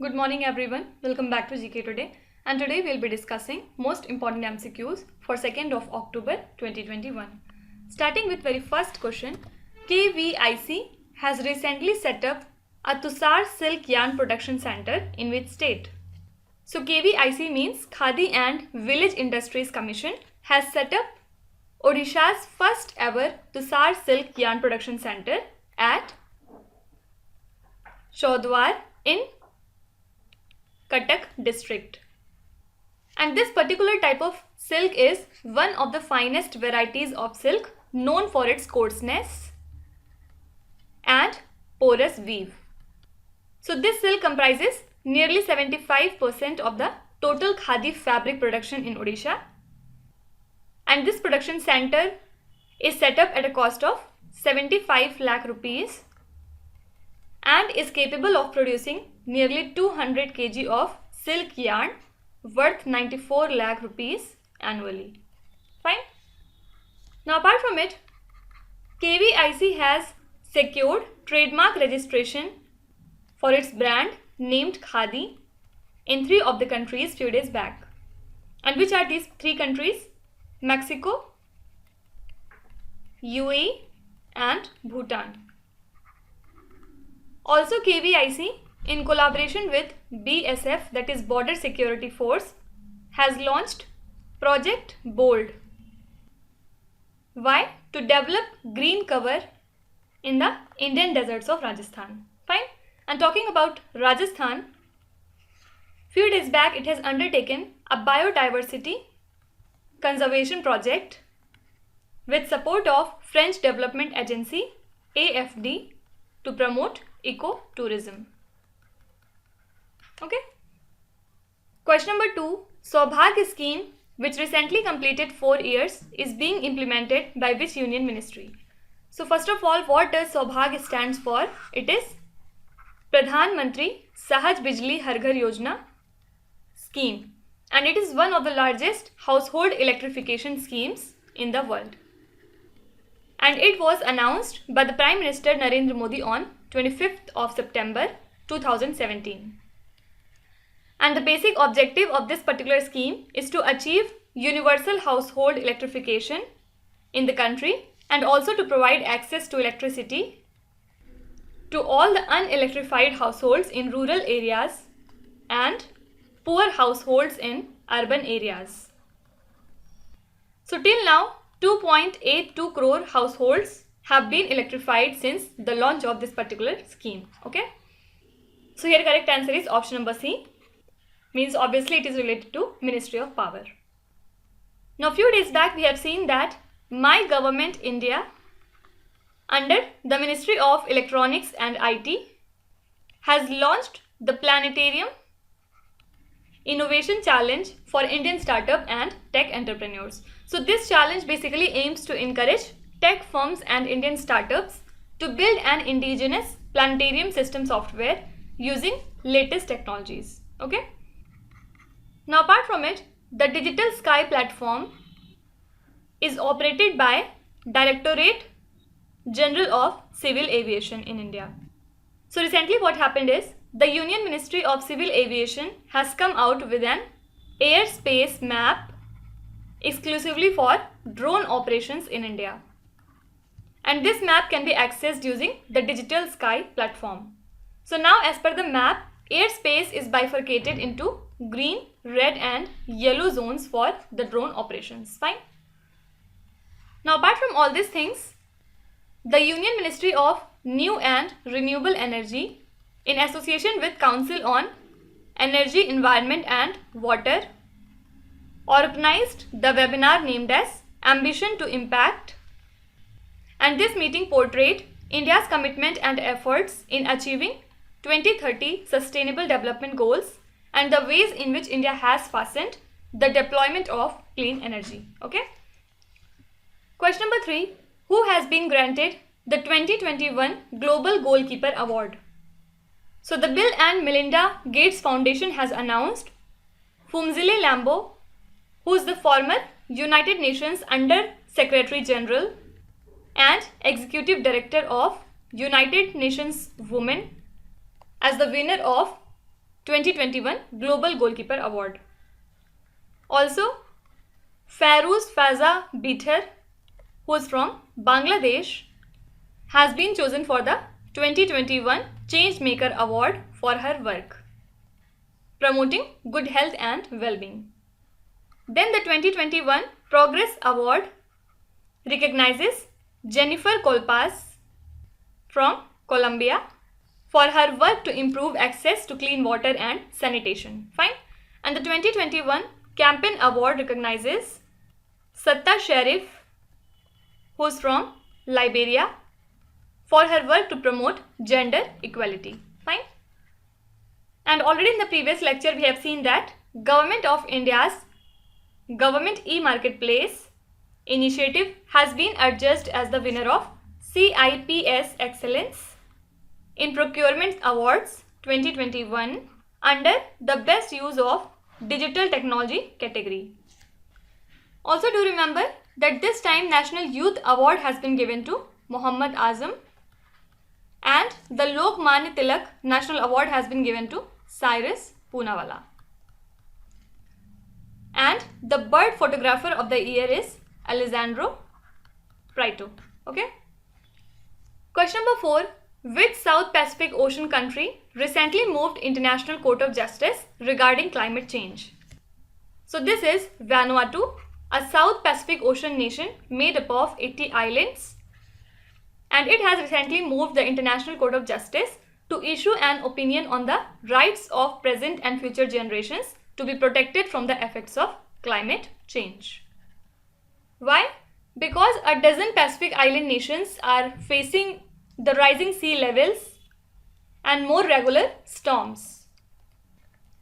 Good morning everyone. Welcome back to GK Today. And today we'll be discussing most important MCQs for 2nd of October 2021. Starting with very first question. KVIC has recently set up a Tusar Silk Yarn Production Center in which state? So KVIC means Khadi and Village Industries Commission has set up Odisha's first ever Tusar Silk Yarn Production Center at Chaudhwar in Cuttack district. And this particular type of silk is one of the finest varieties of silk known for its coarseness and porous weave. So this silk comprises nearly 75% of the total khadi fabric production in Odisha. And this production center is set up at a cost of 75 lakh rupees and is capable of producing nearly 200 kg of silk yarn worth 94 lakh rupees annually. Fine. Now apart from it, KVIC has secured trademark registration for its brand named Khadi in 3 of the countries few days back. And which are these 3 countries? Mexico, UAE and Bhutan. Also KVIC, in collaboration with BSF, that is Border Security Force, has launched Project Bold. Why? To develop green cover in the Indian deserts of Rajasthan. Fine. And talking about Rajasthan, few days back it has undertaken a biodiversity conservation project with support of French Development Agency AFD to promote eco-tourism. Okay. Question number 2. Saubhagya scheme, which recently completed 4 years, is being implemented by which union ministry? So first of all, what does Saubhagya stands for? It is Pradhan Mantri Sahaj Bijli Har Ghar Yojana scheme, and it is one of the largest household electrification schemes in the world. And it was announced by the Prime Minister Narendra Modi on 25th of September 2017. And the basic objective of this particular scheme is to achieve universal household electrification in the country and also to provide access to electricity to all the unelectrified households in rural areas and poor households in urban areas. So till now, 2.82 crore households have been electrified since the launch of this particular scheme. Okay. So here correct answer is option number C. Means obviously it is related to Ministry of Power. Now few days back we have seen that My Government India under the Ministry of Electronics and IT has launched the Planetarium Innovation Challenge for Indian startup and tech entrepreneurs. So this challenge basically aims to encourage tech firms and Indian startups to build an indigenous planetarium system software using latest technologies. Okay. Now apart from it, the Digital Sky platform is operated by Directorate General of Civil Aviation in India. So recently what happened is the Union Ministry of Civil Aviation has come out with an airspace map exclusively for drone operations in India. And this map can be accessed using the Digital Sky platform. So now as per the map, airspace is bifurcated into green, red and yellow zones for the drone operations. Fine. Now apart from all these things, the Union Ministry of New and Renewable Energy in association with Council on Energy, Environment and Water organized the webinar named as Ambition to Impact, and this meeting portrayed India's commitment and efforts in achieving 2030 Sustainable Development Goals and the ways in which India has fastened the deployment of clean energy. Okay. Question number 3. Who has been granted the 2021 Global Goalkeeper Award? So the Bill and Melinda Gates Foundation has announced Phumzile Lambo, who is the former United Nations Under Secretary General and Executive Director of United Nations Women, as the winner of 2021 Global Goalkeeper Award. Also, Fairuz Faza Bithar, who is from Bangladesh, has been chosen for the 2021 Changemaker Award for her work promoting good health and well-being. Then the 2021 Progress Award recognizes Jennifer Kolpas from Colombia for her work to improve access to clean water and sanitation. Fine. And the 2021 Campaign Award recognizes Satta Sharif, who is from Liberia, for her work to promote gender equality. Fine. And already in the previous lecture we have seen that Government of India's Government e-Marketplace initiative has been adjudged as the winner of CIPS Excellence in Procurement Awards 2021 under the Best Use of Digital Technology category. Also do remember that this time National Youth Award has been given to Muhammad Azam and the Lokmanya Tilak National Award has been given to Cyrus Poonawalla. And the bird photographer of the year is Alessandro Prieto. Okay. Question number 4. Which South Pacific Ocean country recently moved International Court of Justice regarding climate change? So this is Vanuatu, a South Pacific Ocean nation made up of 80 islands, and it has recently moved the International Court of Justice to issue an opinion on the rights of present and future generations to be protected from the effects of climate change. Why? Because a dozen Pacific island nations are facing the rising sea levels and more regular storms.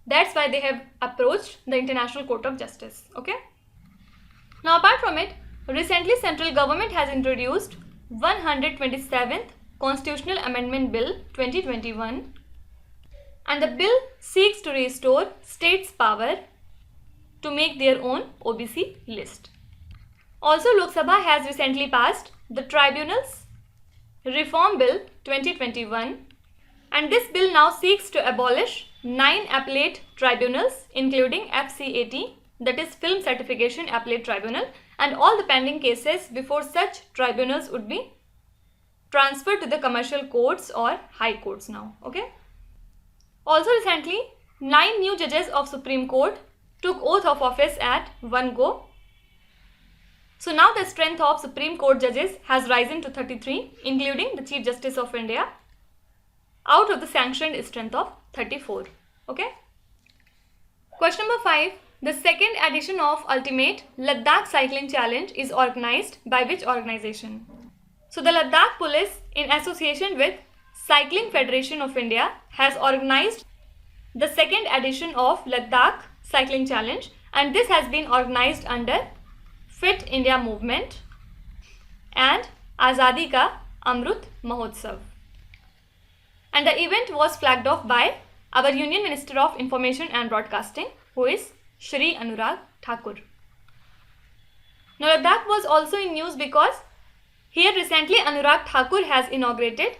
That's why they have approached the International Court of Justice. Okay. Now apart from it, recently central government has introduced 127th Constitutional Amendment Bill 2021, and the bill seeks to restore states' power to make their own OBC list. Also, Lok Sabha has recently passed the Tribunals Reform Bill 2021, and this bill now seeks to abolish 9 appellate tribunals including FCAT, that is Film Certification Appellate Tribunal, and all the pending cases before such tribunals would be transferred to the commercial courts or high courts now. Okay. Also recently, 9 new judges of Supreme Court took oath of office at one go. So now the strength of Supreme Court judges has risen to 33, including the Chief Justice of India, out of the sanctioned strength of 34. Okay. Question number 5. The second edition of Ultimate Ladakh Cycling Challenge is organized by which organization? So the Ladakh Police, in association with Cycling Federation of India, has organized the second edition of Ladakh Cycling Challenge, and this has been organized under Fit India Movement and Azadi Ka Amrut Mahotsav. And the event was flagged off by our Union Minister of Information and Broadcasting, who is Shri Anurag Thakur. Now Ladakh was also in news because here recently Anurag Thakur has inaugurated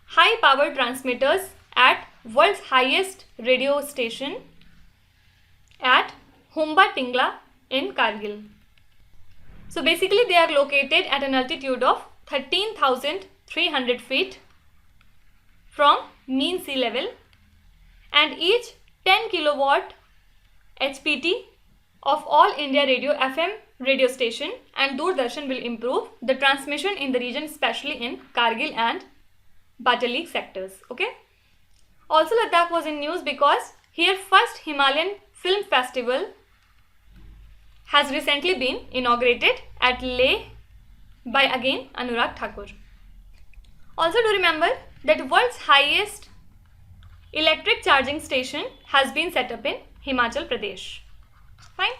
high power transmitters at world's highest radio station at Humba Tingla in Kargil. So basically they are located at an altitude of 13,300 feet from mean sea level, and each 10 kilowatt HPT of All India Radio FM radio station and Doordarshan will improve the transmission in the region, especially in Kargil and Batalik sectors. Okay. Also Ladakh was in news because here first Himalayan Film Festival has recently been inaugurated at Leh by again Anurag Thakur. Also do remember that world's highest electric charging station has been set up in Himachal Pradesh. Fine.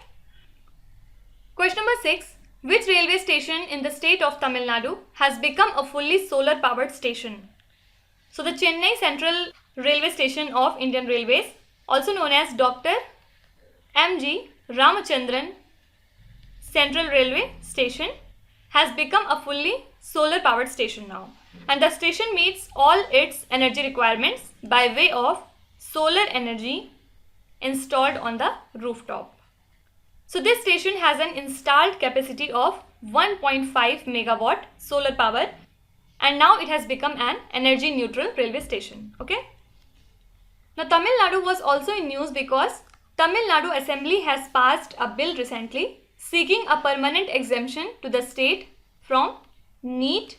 Question number 6. Which railway station in the state of Tamil Nadu has become a fully solar powered station? So the Chennai Central Railway Station of Indian Railways, also known as Dr. M.G. Ramachandran Central Railway Station, has become a fully solar powered station now, and the station meets all its energy requirements by way of solar energy installed on the rooftop. So this station has an installed capacity of 1.5 megawatt solar power, and now it has become an energy neutral railway station. Okay. Now Tamil Nadu was also in news because Tamil Nadu Assembly has passed a bill recently seeking a permanent exemption to the state from NEET,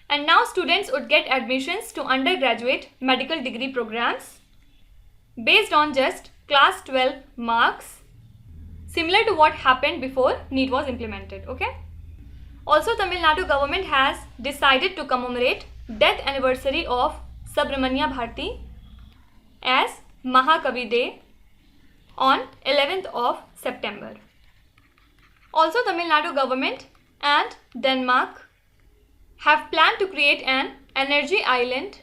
and now students would get admissions to undergraduate medical degree programs based on just class 12 marks, similar to what happened before NEET was implemented. Okay. Also, Tamil Nadu government has decided to commemorate death anniversary of Subramanya Bharati as Mahakavi Day on 11th of September. Also, Tamil Nadu government and Denmark have planned to create an energy island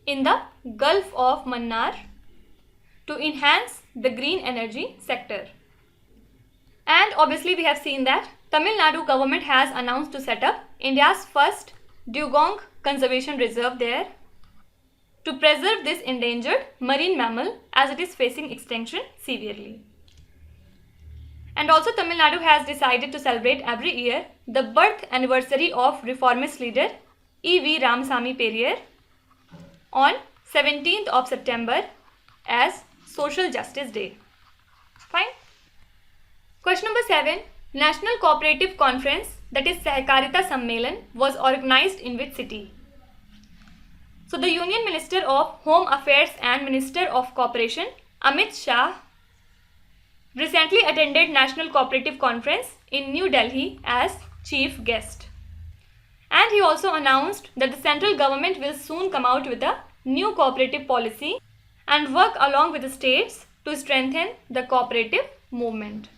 in the Gulf of Mannar to enhance the green energy sector. And obviously we have seen that Tamil Nadu government has announced to set up India's first dugong conservation reserve there to preserve this endangered marine mammal as it is facing extinction severely. And also Tamil Nadu has decided to celebrate every year the birth anniversary of reformist leader E.V. Ramasamy Periyar on 17th of September as Social Justice Day. Fine. Question number 7. National Cooperative Conference, that is Sahakarita Sammelan, was organized in which city? So the Union Minister of Home Affairs and Minister of Cooperation, Amit Shah, recently attended National Cooperative Conference in New Delhi as chief guest. And he also announced that the central government will soon come out with a new cooperative policy and work along with the states to strengthen the cooperative movement.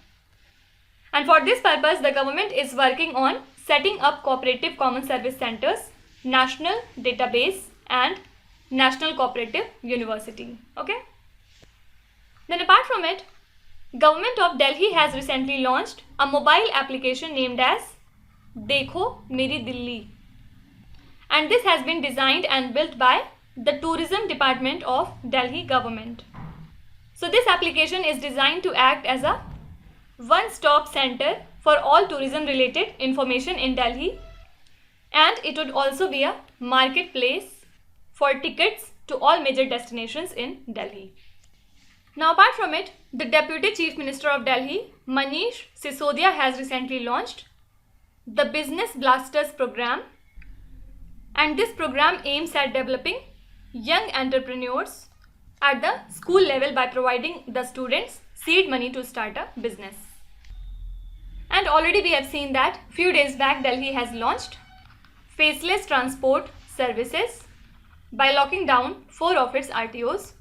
And for this purpose, the government is working on setting up cooperative common service centers, national database and national cooperative university. Okay. Then apart from it, Government of Delhi has recently launched a mobile application named as Dekho Meri Dilli, and this has been designed and built by the Tourism Department of Delhi government. So this application is designed to act as a one-stop center for all tourism related information in Delhi, and it would also be a marketplace for tickets to all major destinations in Delhi. Now apart from it, the Deputy Chief Minister of Delhi, Manish Sisodia, has recently launched the Business Blasters program, and this program aims at developing young entrepreneurs at the school level by providing the students seed money to start a business. And already we have seen that few days back Delhi has launched faceless transport services by locking down 4 of its RTOs.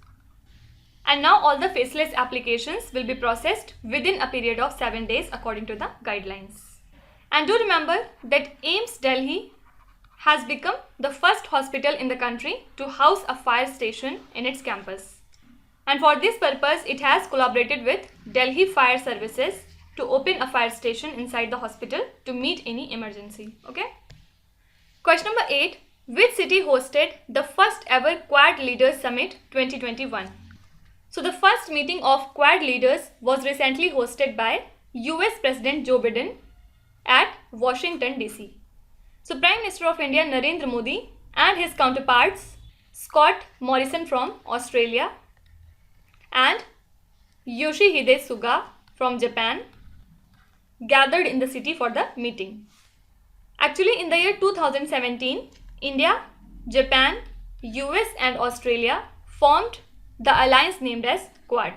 And now all the faceless applications will be processed within a period of 7 days according to the guidelines. And do remember that AIIMS Delhi has become the first hospital in the country to house a fire station in its campus. And for this purpose, it has collaborated with Delhi Fire Services to open a fire station inside the hospital to meet any emergency. Okay. Question number 8. Which city hosted the first ever Quad Leaders Summit 2021? So the first meeting of Quad leaders was recently hosted by US President Joe Biden at Washington DC. So Prime Minister of India Narendra Modi and his counterparts Scott Morrison from Australia and Yoshihide Suga from Japan gathered in the city for the meeting. Actually, in the year 2017, India, Japan, US and Australia formed the alliance named as Quad,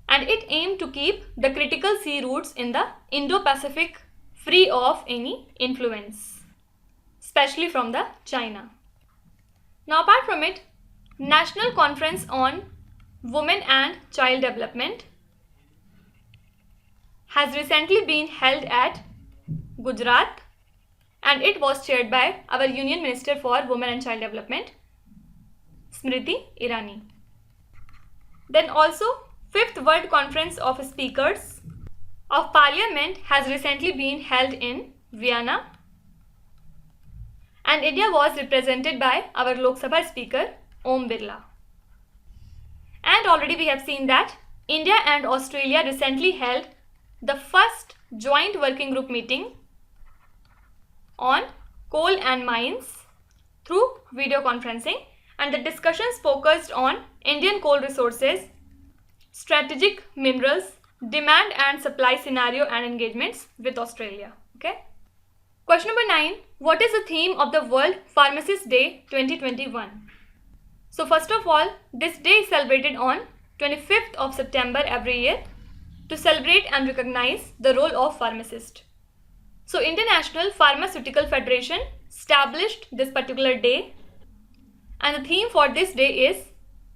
and it aimed to keep the critical sea routes in the Indo-Pacific free of any influence, especially from the China. Now apart from it, National Conference on Women and Child Development has recently been held at Gujarat, and it was chaired by our Union Minister for Women and Child Development, Smriti Irani. Then also, 5th World Conference of Speakers of Parliament has recently been held in Vienna, and India was represented by our Lok Sabha Speaker Om Birla. already we have seen that India and Australia recently held the first joint working group meeting on coal and mines through video conferencing, and the discussions focused on Indian coal resources, strategic minerals, demand and supply scenario and engagements with Australia. Okay. Question number 9. What is the theme of the World Pharmacist Day 2021? So first of all, this day is celebrated on 25th of September every year to celebrate and recognize the role of pharmacist. So International Pharmaceutical Federation established this particular day, and the theme for this day is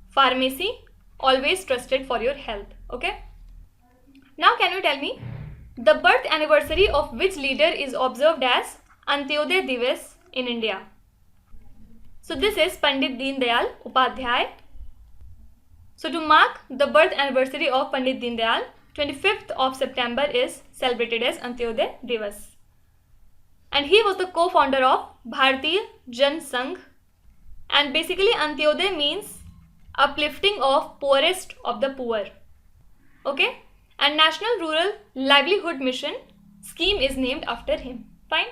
Pharmacy, always trusted for your health. Okay. Now can you tell me the birth anniversary of which leader is observed as Antyodaya Divas in India? So this is Pandit Deen Dayal Upadhyay. So to mark the birth anniversary of Pandit Deen Dayal, 25th of September is celebrated as Antyodaya Divas. And he was the co-founder of Bharatiya Jan Sangh. And basically Antyodaya means uplifting of poorest of the poor. Okay. And National Rural Livelihood Mission scheme is named after him. Fine.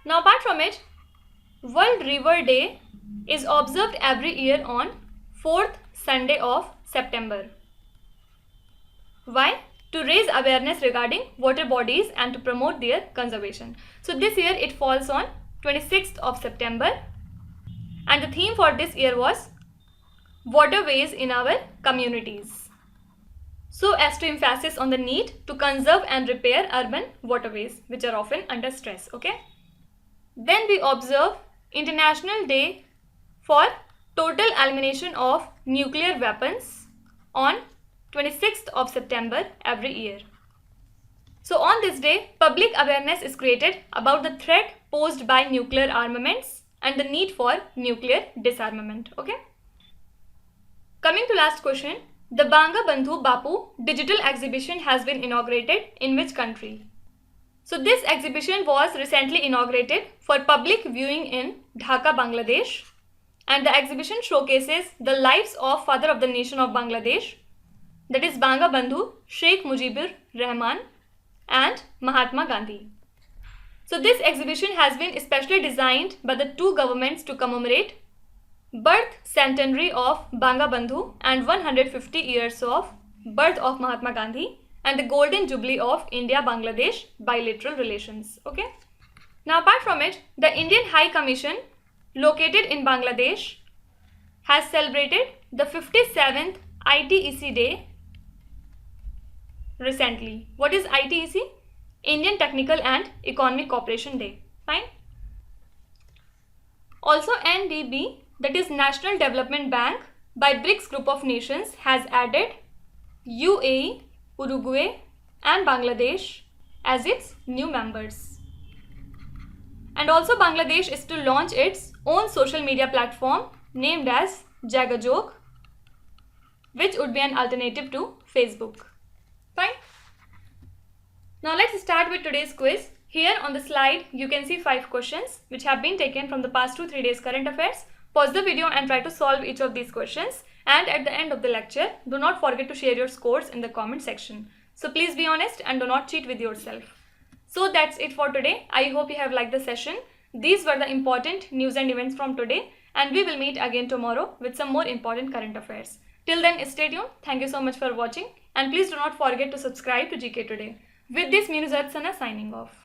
Now apart from it, World River Day is observed every year on 4th Sunday of September. Why? To raise awareness regarding water bodies and to promote their conservation. So this year it falls on 26th of September, and the theme for this year was waterways in our communities. So as to emphasis on the need to conserve and repair urban waterways which are often under stress. Okay. Then we observe International Day for total elimination of nuclear weapons on 26th of September every year. So on this day, public awareness is created about the threat posed by nuclear armaments and the need for nuclear disarmament. Okay. Coming to last question, the Banga Bandhu Bapu digital exhibition has been inaugurated in which country? So this exhibition was recently inaugurated for public viewing in Dhaka, Bangladesh, and the exhibition showcases the lives of father of the nation of Bangladesh, that is Banga Bandhu Sheikh Mujibur Rahman and Mahatma Gandhi. So this exhibition has been especially designed by the two governments to commemorate birth centenary of Banga Bandhu and 150 years of birth of Mahatma Gandhi and the golden jubilee of India-Bangladesh bilateral relations. Okay. Now apart from it, the Indian High Commission located in Bangladesh has celebrated the 57th ITEC Day recently. What is ITEC? Indian Technical and Economic Cooperation Day. Fine. Also NDB, that is National Development Bank by BRICS group of nations, has added UAE, Uruguay and Bangladesh as its new members. And also Bangladesh is to launch its own social media platform named as Jagajog, which would be an alternative to Facebook. Fine. Now let's start with today's quiz. Here on the slide you can see 5 questions which have been taken from the past 2-3 days current affairs. Pause the video and try to solve each of these questions, and at the end of the lecture do not forget to share your scores in the comment section. So please be honest and do not cheat with yourself. So that's it for today. I hope you have liked the session. These were the important news and events from today, and we will meet again tomorrow with some more important current affairs. Till then, stay tuned. Thank you so much for watching, and please do not forget to subscribe to GK Today. With this, Minu Sana signing off.